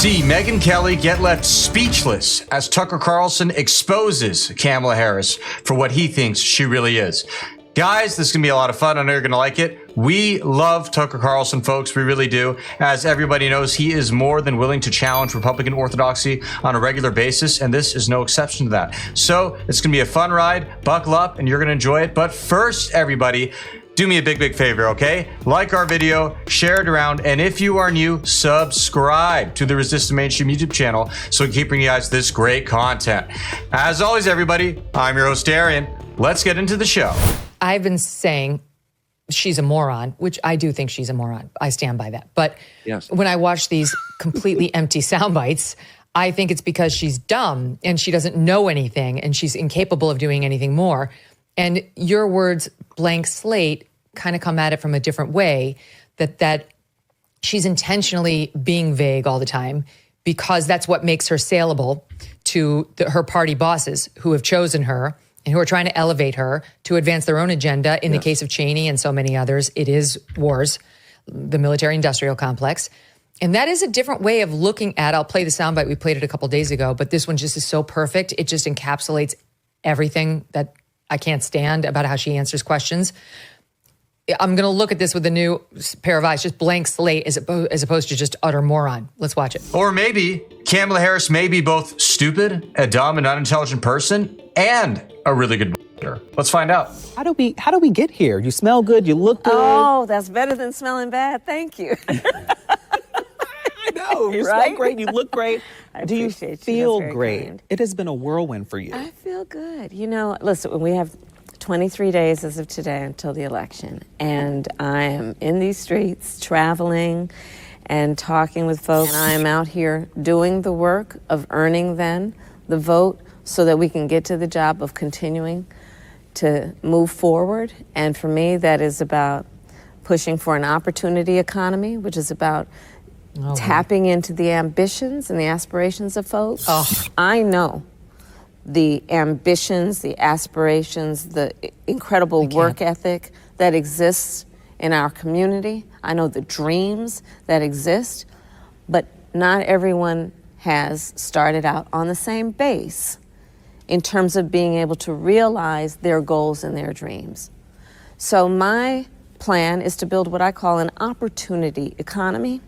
see Megyn Kelly get left speechless as Tucker Carlson exposes Kamala Harris for what he thinks she really is. Guys, this is going to be a lot of fun. I know you're going to like it. We love Tucker Carlson, folks. We really do. As everybody knows, he is more than willing to challenge Republican orthodoxy on a regular basis, and this is no exception to that. So it's going to be a fun ride. Buckle up, and you're going to enjoy it. But first, everybody, do me a big favor, okay? Like our video, share it around, and if you are new, subscribe to the Resist Mainstream YouTube channel so we can keep bringing you guys this great content. As always, everybody, I'm your host, Darian. Let's get into the show. I've been saying she's a moron, which I do think she's a moron. I stand by that. But yes, when I watch these completely empty sound bites, I think it's because she's dumb and she doesn't know anything and she's incapable of doing anything more. And your words, blank slate, kind of come at it from a different way, that she's intentionally being vague all the time because that's what makes her saleable to her party bosses who have chosen her and who are trying to elevate her to advance their own agenda. In the case of Cheney and so many others, it is wars, the military-industrial complex. And that is a different way of looking at, I'll play the soundbite, we played it a couple days ago, but this one just is so perfect. It just encapsulates everything that I can't stand about how she answers questions. I'm going to look at this with a new pair of eyes, just blank slate as opposed to just utter moron. Let's watch it. Or maybe Kamala Harris may be both stupid, a dumb and unintelligent person, and a really good leader. Let's find out. How do we get here? You smell good, you look good. Oh, that's better than smelling bad. Thank you. I know. You smell great, you look great. Do you feel great? Kind. It has been a whirlwind for you. I feel good. You know, listen, we have 23 days as of today until the election, and I am in these streets traveling and talking with folks, and I am out here doing the work of earning then the vote so that we can get to the job of continuing to move forward. And for me, that is about pushing for an opportunity economy, which is about tapping into the ambitions and the aspirations of folks. I know the ambitions, the aspirations, the incredible work ethic that exists in our community. I know the dreams that exist, but not everyone has started out on the same base in terms of being able to realize their goals and their dreams. So my plan is to build what I call an opportunity economy,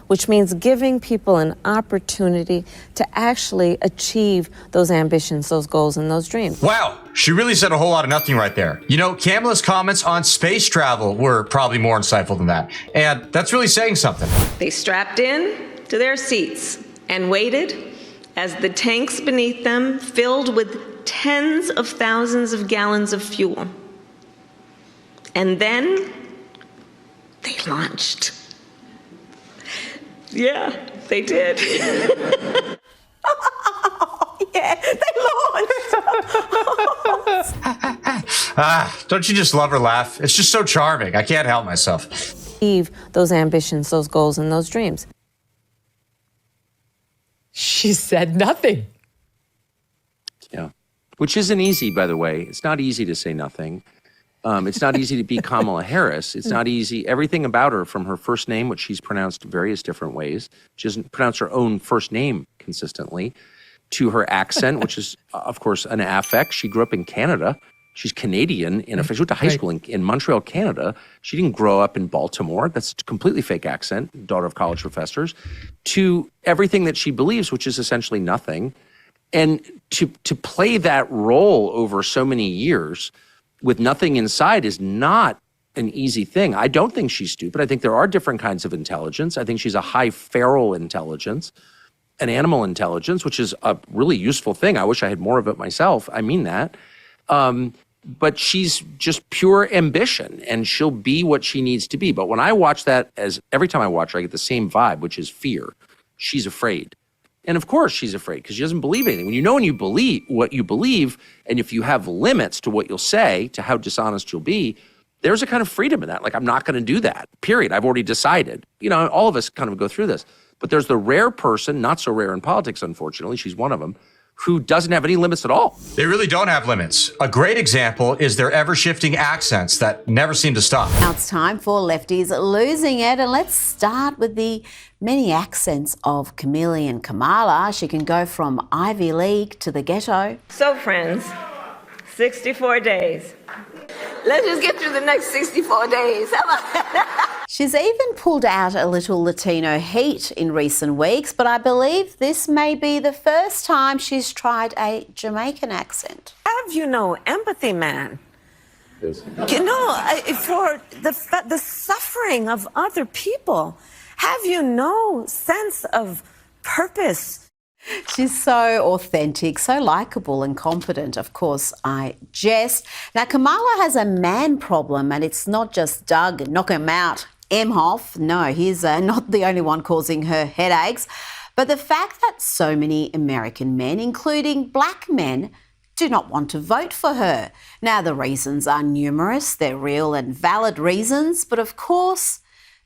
which means giving people an opportunity to actually achieve those ambitions, those goals, and those dreams. Wow, she really said a whole lot of nothing right there. You know, Kamala's comments on space travel were probably more insightful than that. And that's really saying something. They strapped in to their seats and waited as the tanks beneath them filled with tens of thousands of gallons of fuel. And then they launched. Yeah, they did. Yeah, they launched. Don't you just love her laugh? It's just so charming. I can't help myself. Achieve those ambitions, those goals, and those dreams. She said nothing. Yeah, which isn't easy, by the way. It's not easy to say nothing. It's not easy to be Kamala Harris. It's not easy. Everything about her, from her first name, which she's pronounced various different ways. She doesn't pronounce her own first name consistently, to her accent, which is, of course, an affect. She grew up in Canada. She's Canadian. She went to high school in Montreal, Canada. She didn't grow up in Baltimore. That's a completely fake accent, daughter of college professors. To everything that she believes, which is essentially nothing. And to play that role over so many years with nothing inside is not an easy thing. I don't think she's stupid. I think there are different kinds of intelligence. I think she's a high feral intelligence, an animal intelligence, which is a really useful thing. I wish I had more of it myself. I mean that. But she's just pure ambition, and she'll be what she needs to be. But when I watch that, every time I watch her, I get the same vibe, which is fear. She's afraid. And of course she's afraid because she doesn't believe anything. When you know and you believe what you believe, and if you have limits to what you'll say, to how dishonest you'll be, there's a kind of freedom in that. Like, I'm not going to do that, period. I've already decided. You know, all of us kind of go through this. But there's the rare person, not so rare in politics, unfortunately, she's one of them, who doesn't have any limits at all. They really don't have limits. A great example is their ever-shifting accents that never seem to stop. Now it's time for Lefties Losing It, and let's start with the many accents of Chameleon Kamala. She can go from Ivy League to the ghetto. So, friends, 64 days. Let's just get through the next 64 days. How about that? She's even pulled out a little Latino heat in recent weeks, but I believe this may be the first time she's tried a Jamaican accent. Have you no empathy, man? Yes. You know, for the suffering of other people. Have you no sense of purpose? She's so authentic, so likable and confident. Of course, I jest. Now, Kamala has a man problem, and it's not just Doug, knock him out, Emhoff. No, he's not the only one causing her headaches. But the fact that so many American men, including black men, do not want to vote for her. Now, the reasons are numerous. They're real and valid reasons. But of course,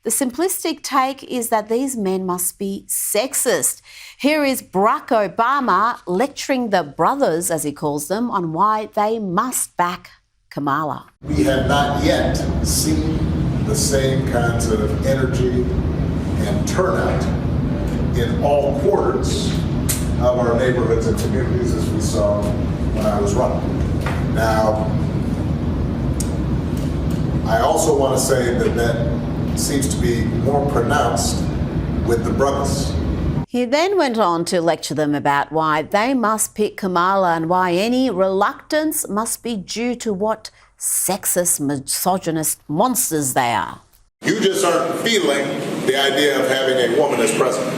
the simplistic take is that these men must be sexist. Here is Barack Obama lecturing the brothers, as he calls them, on why they must back Kamala. We have not yet seen the same kinds of energy and turnout in all quarters of our neighborhoods and communities as we saw when I was running. Now, I also want to say that seems to be more pronounced with the brothers. He then went on to lecture them about why they must pick Kamala and why any reluctance must be due to what sexist, misogynist monsters they are. You just aren't feeling the idea of having a woman as president.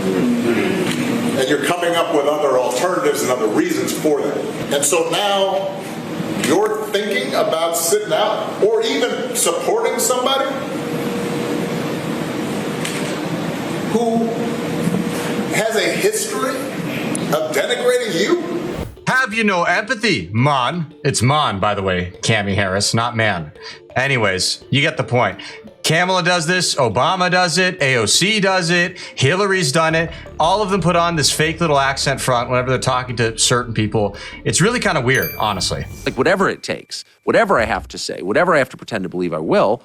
And you're coming up with other alternatives and other reasons for that. And so now you're thinking about sitting out or even supporting somebody who has a history of denigrating you? Have you no empathy, Mon? It's Mon, by the way, Kamala Harris, not man. Anyways, you get the point. Kamala does this, Obama does it, AOC does it, Hillary's done it. All of them put on this fake little accent front whenever they're talking to certain people. It's really kind of weird, honestly. Like whatever it takes, whatever I have to say, whatever I have to pretend to believe I will.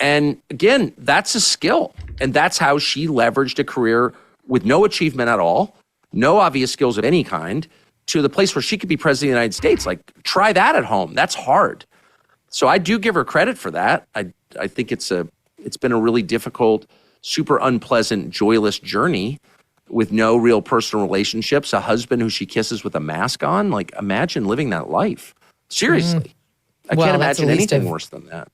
And again, that's a skill. And that's how she leveraged a career with no achievement at all, no obvious skills of any kind, to the place where she could be president of the United States. Like, try that at home. That's hard. So I do give her credit for that. I think it's been a really difficult, super unpleasant, joyless journey with no real personal relationships, a husband who she kisses with a mask on. Like, imagine living that life. Seriously. I can't imagine anything worse than that.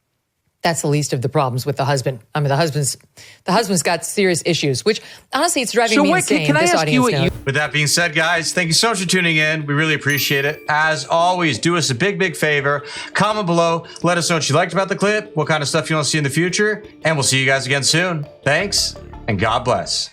That's the least of the problems with the husband. I mean, the husband's got serious issues, which honestly, it's driving me insane. Can I ask you what you... With that being said, guys, thank you so much for tuning in. We really appreciate it. As always, do us a big, big favor. Comment below. Let us know what you liked about the clip, what kind of stuff you want to see in the future, and we'll see you guys again soon. Thanks, and God bless.